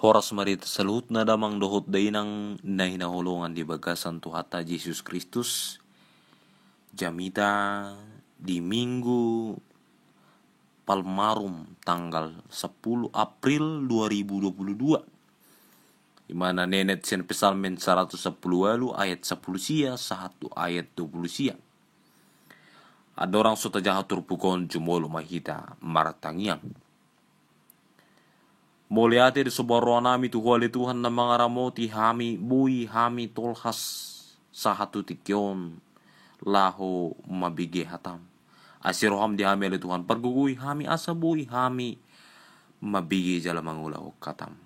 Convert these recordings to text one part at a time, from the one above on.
Horas marita salut na damang dohot dainang na hinahulungan di bagasan Tuhata Yesus Kristus. Jamita di Minggu Palmarum tanggal 10 April 2022. Di mana nenet sen pesalmen 110 ayat 10 sia 1 ayat 20 sia. Ada orang sota jahat turpukon jumolo mahita martangiang. Moliate di sebuah ruang nami Tuhan Tuhan na mga ramoti hami bui hami tolhas sa hatu tikyon laho mabige hatam. Asiroham di hami Tuhan pergugui hami asa bui hami mabige jala mangulahu katam.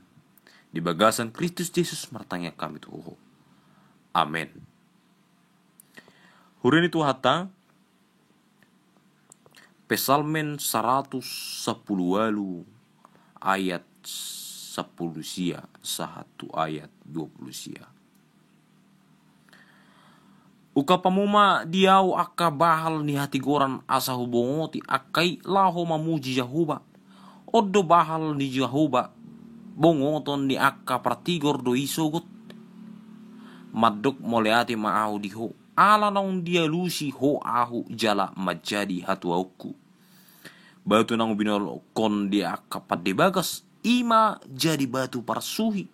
Di bagasan Kristus Yesus martanya kami Tuhan. Amen. Hurin itu hata Pesalmen 110 ayat 10 sia 1 ayat 20 sia. Uka pamuma diau akka bahal ni hati goran asa hubungoti akai laho mamuji Yahuba. Odo bahal ni Yahuba bongoton ni akka pratigor do isogot. Madok moleati maahu diho. Ala naung dia lusi ho ahu jala majadi hatuauku. Batu nang binol kon dia akka pade bagas. Ima jadi batu parsuhi.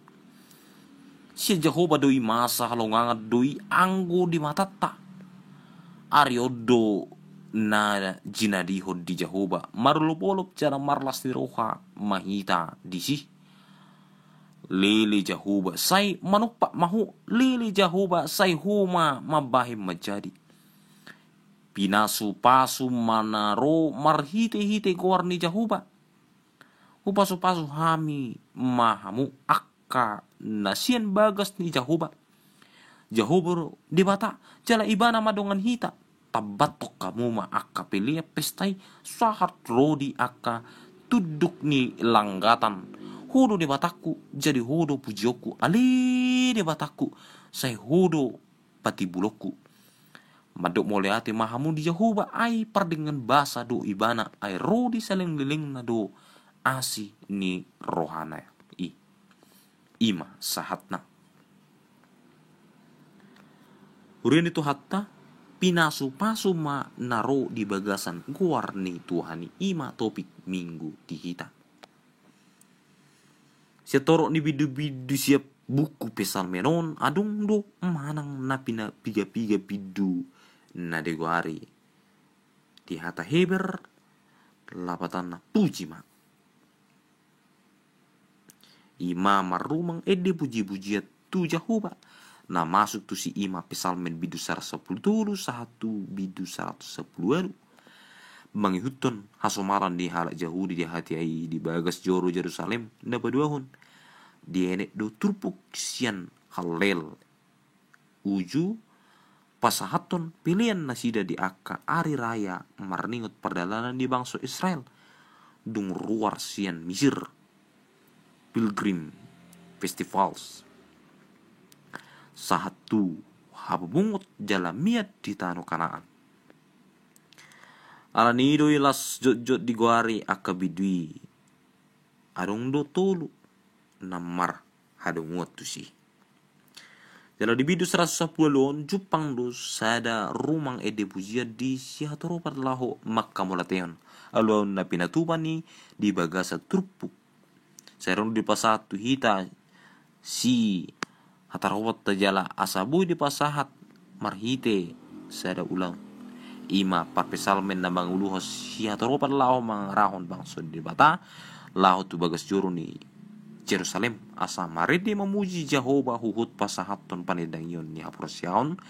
Si Jehovah doi masa halongangat doi anggo di matata. Ariodo na jinadiho di Jehovah. Marulupolop cara marlas di roha mahita disi. Lili Jehovah say manukpa mahu. Lili Jehovah say huma mabahim majadi. Pinasu pasu manaro marhite-hite goar ni Jehovah. Upasu-pasu hami mahamu akka nasian bagas ni Jehovah. Jehovah di bata jala ibana madongan hita. Tabatok kamu ma akka pelia pestai sahat rodi akka tuduk ni langgatan. Hudo di bataku jadi hudo pujioku. Ali di bataku say hudo pati bulokku. Madok moleati mahamu di Jehovah ay perdengan basa do ibana ay rodi saling liling na do asi ni rohana ima sahatna. Hurin itu hatta pinasu pasu ma naro di bagasan guar ni Tuhani ima topik minggu di kita. Siya ni bidu-bidu siap buku pesal menon adung do manang napina piga-piga bidu na deguari. Di hata heber lapatan na puji ma. Ima marumang ede puji-pujiat tu Jehovah. Na masuk tu si ima pesalmen bidu 110 satu bidu 110. Mangihutton hasomaran di halak Yahudi di hati ai di bagas joro Jerusalem na baduahon. Di enek do turpuk sian halel. Uju pasahaton pilihan nasida di akka ari raya marningot perdalanan di bangsa Israel. Dung ruar sian Misir. Pilgrim Festivals. Satu habungut jalamiat di tanah Kanaan. Alanido ilas jot-jot di guari akabidui. Adong do tolu namar hadungut tu si. Jala di bidu 110 Jupang do sada rumang ede pujia di sihatoro padlaho makka molateon. Aluan na pinatupan ni di bagasa trupuk. Serong di pasahat tu hita si hatarawat tajala asabu di pasahat marhite sada ulang ima parpesalmen na manguluhos si hatarawat lao mangrahon bangso di bata lao tu bagas juru ni Jerusalem asa marede memuji Jehovah huhut pasahat ton panedang yon ni haprosyaon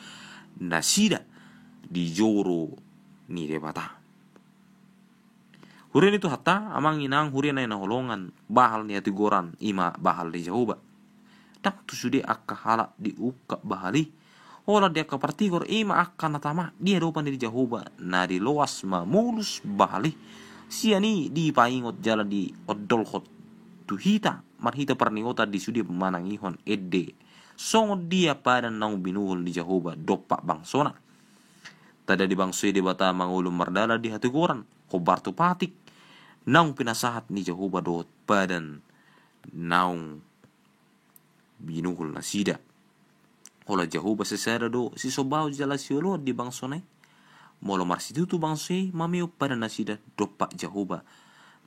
nasida di joro ni debata. Hurin itu hatta amang inang hurin na holongan bahal ni atigoran ima bahal di Jehovah. Tak tu sude akka halak di uka bahali. Ola dia ka partigor ima akka natama dia dopan di Jehovah na di loas mamulus bahali. Siani di paingot jala di odolhot tu hita marhita parningota di sude pemanang ihon ede. Songot dia pada nang binuhul di Jehovah dopak bangsona. Tada di bangso di bata mangulum mardala di hatigoran. Kobar tu patik. Naung pinasahat ni Jehovah dot badan naung binuhul na sida. Ola Jehovah sesara do si sobao jala siolo di bangsonai. Molo marsitutu bangsoi mamiu pada nasida dopak Jehovah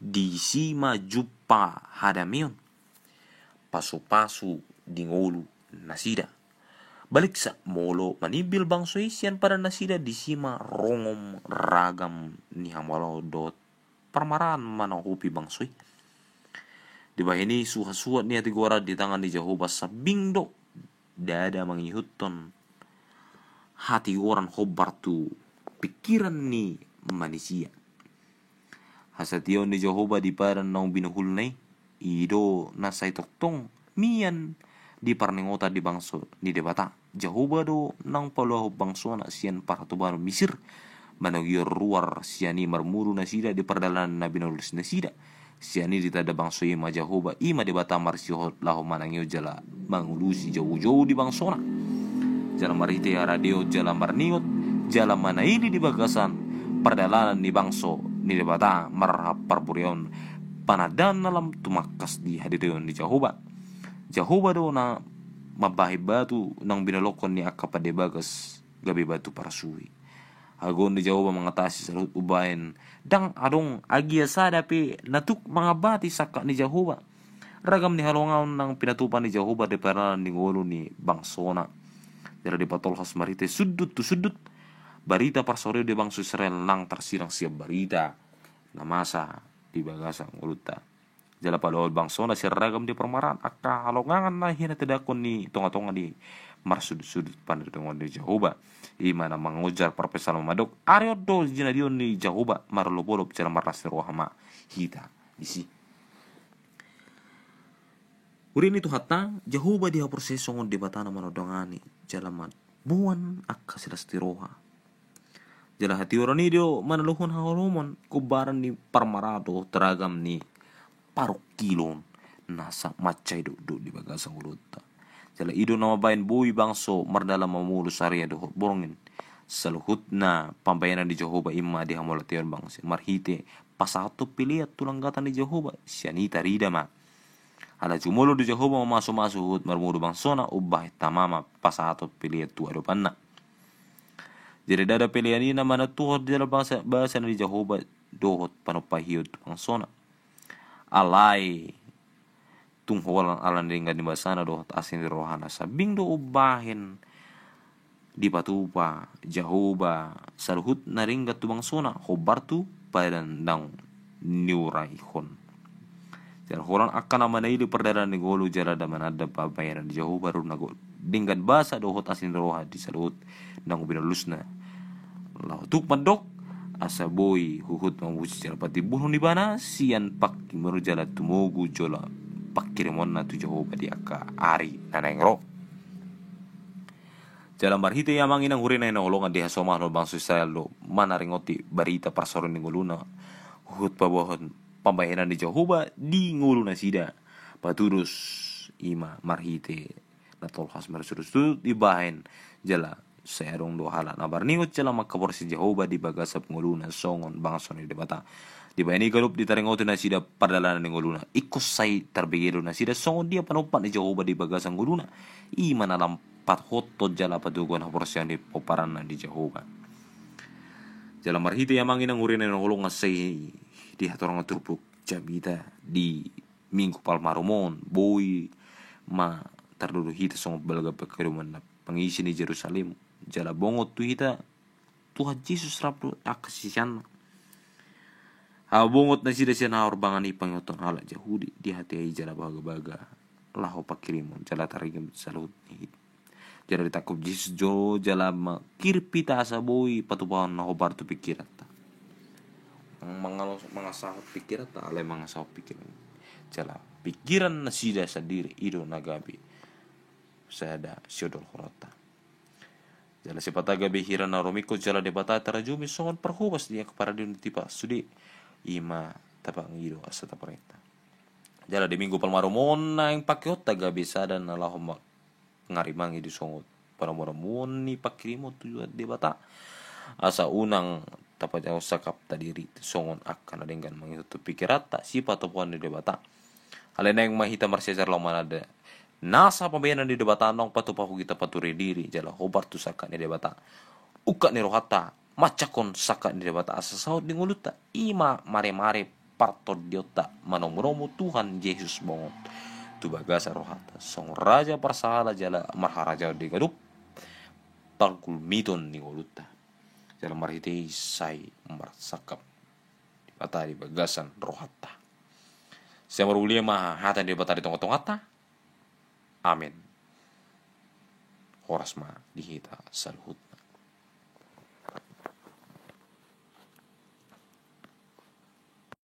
di sima jupa hadamion. Pasu-pasu di ngolu nasida. Balik sa molo manibil bangsoi sian pada nasida di sima rongom ragam ni hamalo dot parmaran mana hupi bangsoi. Di bahini suha-suha ni hati gora di tangan di Jehovah sabing do dada mangihutton hati orang hobar tu pikiran ni manusia. Hasation ni Jehovah di paran naung binuhul nai ido nasai toktong mian di parnengota di bangso ni debata Jehovah do nang paloh bangso na sian paratuban Misir managior ruar siani marmuru nasida di perdalan na binulis nasida siani di tada bangso ima Jehovah ima debata marsihot laho manangio jala mangulusi jauh-jauh di bangsona jala marite radio jala marniot jala mana ini di bagasan perdalanan di bangso ni debata marhap parburion panadan dalam tumakas di hadirin di Jehovah do na mabahi batu nang binalokon ni akapade bagas gabi batu parasui agon di Jehovah mengatasi salut ubain dang adong agia sadapi natuk mga bati saka ni Jehovah ragam ni halongaw nang pinatupan ni Jehovah di paralan ni ngolo ni bangsona dara di patolhas marite sudut tu sudut barita parsoreo di bangso Israel nang tersirang siap barita namasa di bagasang uluta jala palol bangsona si ragam di permaran akka halongangan na hina tedakon ni tonga-tonga di marsudut-sudut panadongan di Jehovah imana mangujar perpesan mamadok aryo do jinadion ni Jehovah marlopolop cara marlas rohama hita isi urin itu hatta Jehovah dia proses songon di batana manodongani jalaman buan akka silasti roha jala hati orang ni dio manaluhun hahoromon kubaran ni parmarado teragam ni parok kilon nasa macai do di bagasang uluta jala ido nama bain bui bangso mardala mamulus area do borongin saluhut na pambayanan di Jehovah imma di hamolation bangsa marhite pasato piliat tulanggatan di Jehovah sianita ridama ala jumulo di Jehovah mamasuk hut marmudu bangsona ubah tamama pasato piliat tu adopanna jadi dada pilihan ini mana tuh di dalam bahasa di Jehovah dohot panupahiut bangsona alai tungholan alan ringgan di basana dohot asin di rohana sabing do ubahin di patupa Jehovah saluhut naringgat tu bangsona hobar tu padan dang niuraihon dan horan akan nama naili perdaran di golu jara da manada pabayaran di Jehovah ru nago dinggan basa dohot asin di roha di saluhut nang binalusna lau tuk mandok asa boy huhut mamuci jala pati bunuh di bana sian pak kimeru jala tumugu jola pakirimon na tu Jehovah di aka ari nanengro jalan barhite yamang inang hurina ina olongan di hasomah no bangsa Israel lo mana ringoti barita parsoron di nguluna hut pabohon pambayanan di Jehovah di nguluna sida paturus ima marhite natol khas marsurus tu dibahen jala sayarong do hala na barningot jala makabor si Jehovah di bagasap nguluna songon bangsa ni debata di bayani galup di taringotin na sida pardalanan ni nguluna ikos say tarbigero na sida songon dia panupan ni Jehovah di bagasang nguluna ima na lampat hotod jala padugon haporsyan di poparan na di Jehovah jala marhite yamang inang urin na ngulunga say di hatorang turpuk jabita di minggu palmarumon boy ma tardulu hita songon balaga pekaruman na pangisi ni Jerusalem jala bongot tu hita Tuhan Yesus rapu akasisyan habongot na sida siya na orbangan ipang yotong hala Jahudi di hati ay jala baga-baga laho pakirimon jala tarigam salut ni jala ditakub Yesus jo jala makirpita sa boy patupahan na hobar tu pikirat ta mga sahot pikirat ta alay mga sahot pikiran jala pikiran na sida sa diri ido nagabi sada syodol horota jala si patagabi hiran na romiko jala debata tarajumi songon perhubas dia kepada di tipa sudi ima tapang ido asa tapareta jala di minggu palmarumon na yang pakiot taga bisa dan alahom ngarimangi di songot palmarumon ni pakirimo tujuan debata asa unang tapat yang sakap tadiri songon akan adenggan mangitup pikirat tak sifat ataupun di debata alena yang mahita marsejar laman ada Nasa pambayanan di debata nong patu pahu kita paturi diri jala hobar tu saka ni debata. Uka ni rohata macakon saka ni debata asa saut di nguluta ima mare-mare parto diota manomromo Tuhan Yesus bongot. Tu bagasa rohata song raja parsahala jala marharaja di gadup tangkul miton ni nguluta. Jala marhitei sai marsakap di bata di bagasan rohata. Saya marulia mah hata di bata di tongkata. Amin. Horas ma dihita saluhut.